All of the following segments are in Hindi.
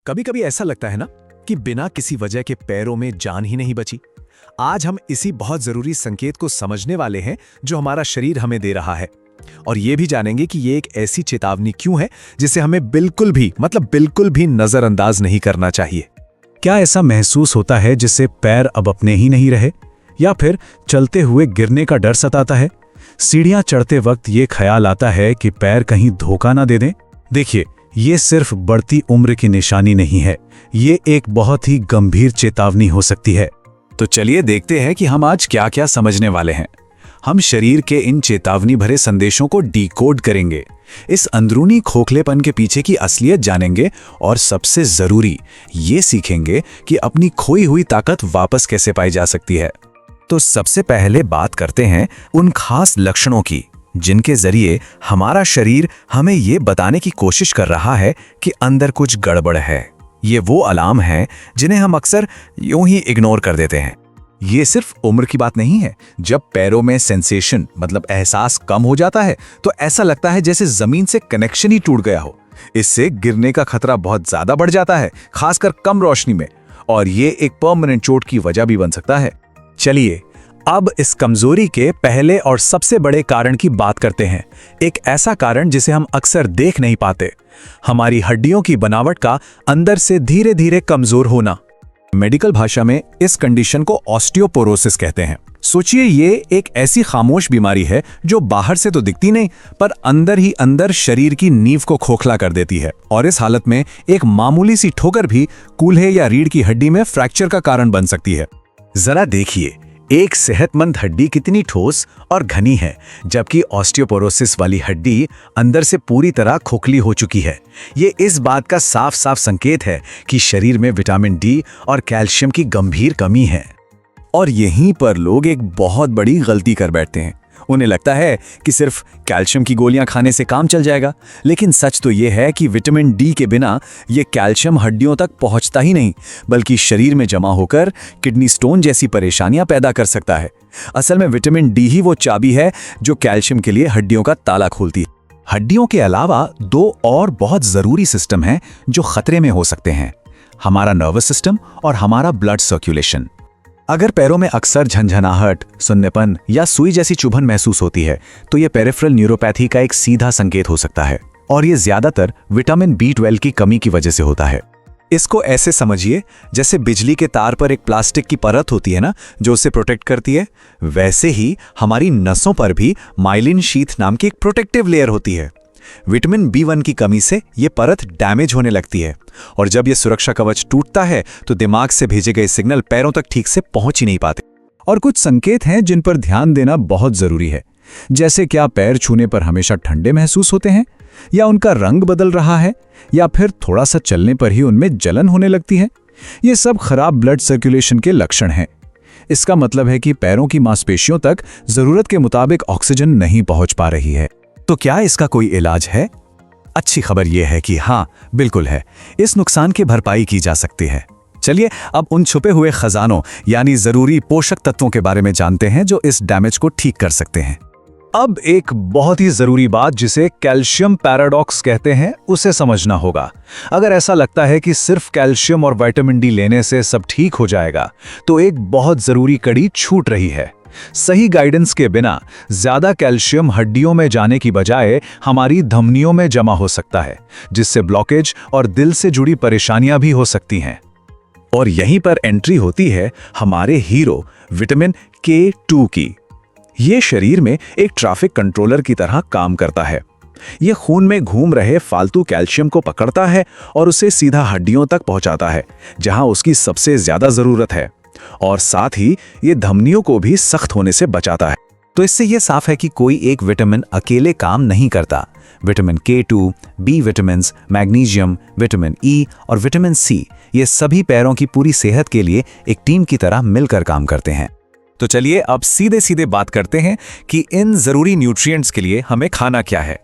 कभी कभी ऐसा लगता है ना कि बिना किसी वजह के पैरों में जान ही नहीं बची। आज हम इसी बहुत जरूरी संकेत को समझने वाले हैं जो हमारा शरीर हमें दे रहा है, और ये भी जानेंगे कि ये एक ऐसी चेतावनी क्यों है जिसे हमें बिल्कुल भी नजरअंदाज नहीं करना चाहिए। क्या ऐसा महसूस होता है जिससे पैर अब अपने ही नहीं रहे, या फिर चलते हुए गिरने का डर सताता है? सीढ़ियां चढ़ते वक्त ये ख्याल आता है कि पैर कहीं धोखा ना दे दें। देखिए, ये सिर्फ बढ़ती उम्र की निशानी नहीं है, ये एक बहुत ही गंभीर चेतावनी हो सकती है। तो चलिए देखते हैं कि हम आज क्या क्या समझने वाले हैं। हम शरीर के इन चेतावनी भरे संदेशों को डिकोड करेंगे, इस अंदरूनी खोखलेपन के पीछे की असलियत जानेंगे, और सबसे जरूरी ये सीखेंगे कि अपनी खोई हुई ताकत वापस कैसे पाई जा सकती है। तो सबसे पहले बात करते हैं उन खास लक्षणों की जिनके जरिए हमारा शरीर हमें ये बताने की कोशिश कर रहा है कि अंदर कुछ गड़बड़ है। ये वो अलार्म हैं जिन्हें हम अक्सर यूं ही इग्नोर कर देते हैं। ये सिर्फ उम्र की बात नहीं है। जब पैरों में सेंसेशन मतलब एहसास कम हो जाता है तो ऐसा लगता है जैसे जमीन से कनेक्शन ही टूट गया हो। इससे गिरने का खतरा बहुत ज्यादा बढ़ जाता है, खासकर कम रोशनी में, और ये एक परमानेंट चोट की वजह भी बन सकता है। चलिए अब इस कमजोरी के पहले और सबसे बड़े कारण की बात करते हैं। एक ऐसा कारण जिसे हम अक्सर देख नहीं पाते, हमारी हड्डियों की बनावट का अंदर से धीरे धीरे कमजोर होना। मेडिकल भाषा में इस कंडीशन को ऑस्टियोपोरोसिस कहते हैं। सोचिए, ये एक ऐसी खामोश बीमारी है जो बाहर से तो दिखती नहीं, पर अंदर ही अंदर शरीर की नींव को खोखला कर देती है, और इस हालत में एक मामूली सी ठोकर भी कूल्हे या रीढ़ की हड्डी में फ्रैक्चर का कारण बन सकती है। जरा देखिए, एक सेहतमंद हड्डी कितनी ठोस और घनी है, जबकि ऑस्टियोपोरोसिस वाली हड्डी अंदर से पूरी तरह खोखली हो चुकी है। ये इस बात का साफ साफ संकेत है कि शरीर में विटामिन डी और कैल्शियम की गंभीर कमी है। और यहीं पर लोग एक बहुत बड़ी गलती कर बैठते हैं। उन्हें लगता है कि सिर्फ कैल्शियम की गोलियां खाने से काम चल जाएगा, लेकिन सच तो यह है कि विटामिन डी के बिना यह कैल्शियम हड्डियों तक पहुंचता ही नहीं, बल्कि शरीर में जमा होकर किडनी स्टोन जैसी परेशानियां पैदा कर सकता है। असल में विटामिन डी ही वो चाबी है जो कैल्शियम के लिए हड्डियों का ताला खोलती है। हड्डियों के अलावा दो और बहुत जरूरी सिस्टम हैं जो खतरे में हो सकते हैं, हमारा नर्वस सिस्टम और हमारा ब्लड सर्कुलेशन। अगर पैरों में अक्सर झंझनाहट, सुन्नेपन या सुई जैसी चुभन महसूस होती है तो यह पेरिफेरल न्यूरोपैथी का एक सीधा संकेत हो सकता है, और यह ज्यादातर विटामिन B12 की कमी की वजह से होता है। इसको ऐसे समझिए जैसे बिजली के तार पर एक प्लास्टिक की परत होती है ना, जो उसे प्रोटेक्ट करती है, वैसे ही हमारी नसों पर भी माइलिन शीथ नाम की एक प्रोटेक्टिव लेयर होती है। विटामिन B1 की कमी से ये परत डैमेज होने लगती है, और जब ये सुरक्षा कवच टूटता है तो दिमाग से भेजे गए सिग्नल पैरों तक ठीक से पहुंच ही नहीं पाते। और कुछ संकेत हैं जिन पर ध्यान देना बहुत जरूरी है, जैसे क्या पैर छूने पर हमेशा ठंडे महसूस होते हैं, या उनका रंग बदल रहा है, या फिर थोड़ा सा चलने पर ही उनमें जलन होने लगती है। ये सब खराब ब्लड सर्कुलेशन के लक्षण हैं। इसका मतलब है कि पैरों की मांसपेशियों तक जरूरत के मुताबिक ऑक्सीजन नहीं पहुंच पा रही है। तो क्या इसका कोई इलाज है? अच्छी खबर यह है कि हाँ, बिल्कुल है। इस नुकसान की भरपाई की जा सकती है। चलिए अब उन छुपे हुए खजानों यानी जरूरी पोषक तत्वों के बारे में जानते हैं जो इस डैमेज को ठीक कर सकते हैं। अब एक बहुत ही जरूरी बात जिसे कैल्शियम पैराडॉक्स कहते हैं, उसे समझना होगा। अगर ऐसा लगता है कि सिर्फ कैल्शियम और विटामिन डी लेने से सब ठीक हो जाएगा, तो एक बहुत जरूरी कड़ी छूट रही है। सही गाइडेंस के बिना ज्यादा कैल्शियम हड्डियों में जाने की बजाय हमारी धमनियों में जमा हो सकता है, जिससे ब्लॉकेज और दिल से जुड़ी परेशानियां भी हो सकती हैं। और यहीं पर एंट्री होती है हमारे हीरो विटामिन K2 की। ये शरीर में एक ट्रैफिक कंट्रोलर की तरह काम करता है। ये खून में घूम रहे फालतू कैल्शियम को पकड़ता है और उसे सीधा हड्डियों तक पहुंचाता है, जहां उसकी सबसे ज्यादा जरूरत है, और साथ ही ये धमनियों को भी सख्त होने से बचाता है। तो इससे ये साफ है कि कोई एक विटामिन अकेले काम नहीं करता। Vitamin K2, B vitamins, magnesium, vitamin E और विटामिन C, ये सभी पैरों की पूरी सेहत के लिए एक टीम की तरह मिलकर काम करते हैं। तो चलिए अब सीधे सीधे बात करते हैं कि इन जरूरी न्यूट्रिएंट्स के लिए हमें खाना क्या है।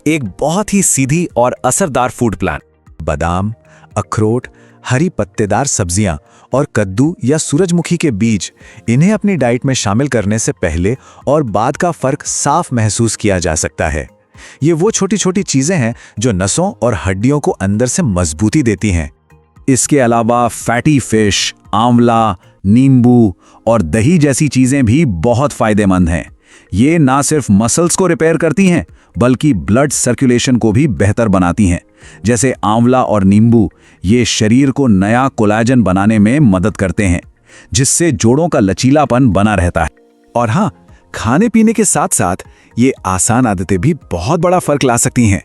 एक बहुत ही सीधी और असरदार फूड प्लान। बादाम, अखरोट, हरी पत्तेदार सब्जियां और कद्दू या सूरजमुखी के बीज, इन्हें अपनी डाइट में शामिल करने से पहले और बाद का फर्क साफ महसूस किया जा सकता है। ये वो छोटी छोटी चीजें हैं जो नसों और हड्डियों को अंदर से मजबूती देती हैं। इसके अलावा फैटी फिश, आंवला, नींबू और दही जैसी चीजें भी बहुत फायदेमंद हैं। ये ना सिर्फ मसल्स को रिपेयर करती हैं बल्कि ब्लड सर्कुलेशन को भी बेहतर बनाती हैं। जैसे आंवला और नींबू ये शरीर को नया कोलाजन बनाने में मदद करते हैं, जिससे जोड़ों का लचीलापन बना रहता है। और हाँ, खाने पीने के साथ साथ ये आसान आदतें भी बहुत बड़ा फर्क ला सकती हैं।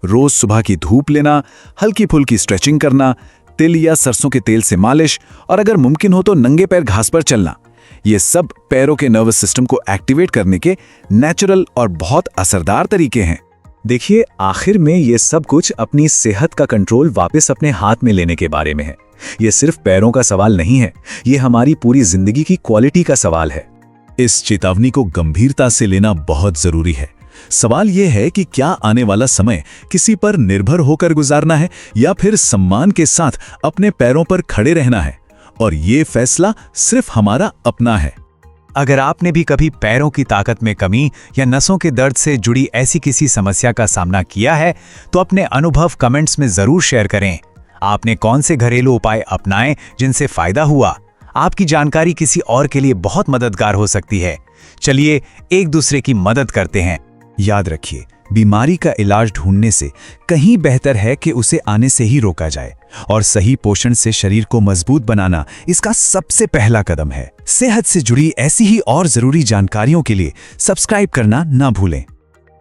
रोज सुबह की धूप लेना, हल्की फुल्की स्ट्रेचिंग करना, तिल या सरसों के तेल से मालिश और अगर मुमकिन हो तो नंगे पैर घास पर चलना, ये सब पैरों के नर्वस सिस्टम को एक्टिवेट करने के नेचुरल और बहुत असरदार तरीके हैं। देखिए, आखिर में ये सब कुछ अपनी सेहत का कंट्रोल वापस अपने हाथ में लेने के बारे में है। ये सिर्फ पैरों का सवाल नहीं है, ये हमारी पूरी जिंदगी की क्वालिटी का सवाल है। इस चेतावनी को गंभीरता से लेना बहुत जरूरी है। सवाल यह है कि क्या आने वाला समय किसी पर निर्भर होकर गुजारना है या फिर सम्मान के साथ अपने पैरों पर खड़े रहना है, और ये फैसला सिर्फ हमारा अपना है। अगर आपने भी कभी पैरों की ताकत में कमी या नसों के दर्द से जुड़ी ऐसी किसी समस्या का सामना किया है तो अपने अनुभव कमेंट्स में जरूर शेयर करें। आपने कौन से घरेलू उपाय अपनाए जिनसे फायदा हुआ? आपकी जानकारी किसी और के लिए बहुत मददगार हो सकती है। चलिए एक दूसरे की मदद करते हैं। याद रखिए, बीमारी का इलाज ढूंढने से कहीं बेहतर है कि उसे आने से ही रोका जाए, और सही पोषण से शरीर को मजबूत बनाना इसका सबसे पहला कदम है। सेहत से जुड़ी ऐसी ही और जरूरी जानकारियों के लिए सब्सक्राइब करना ना भूलें।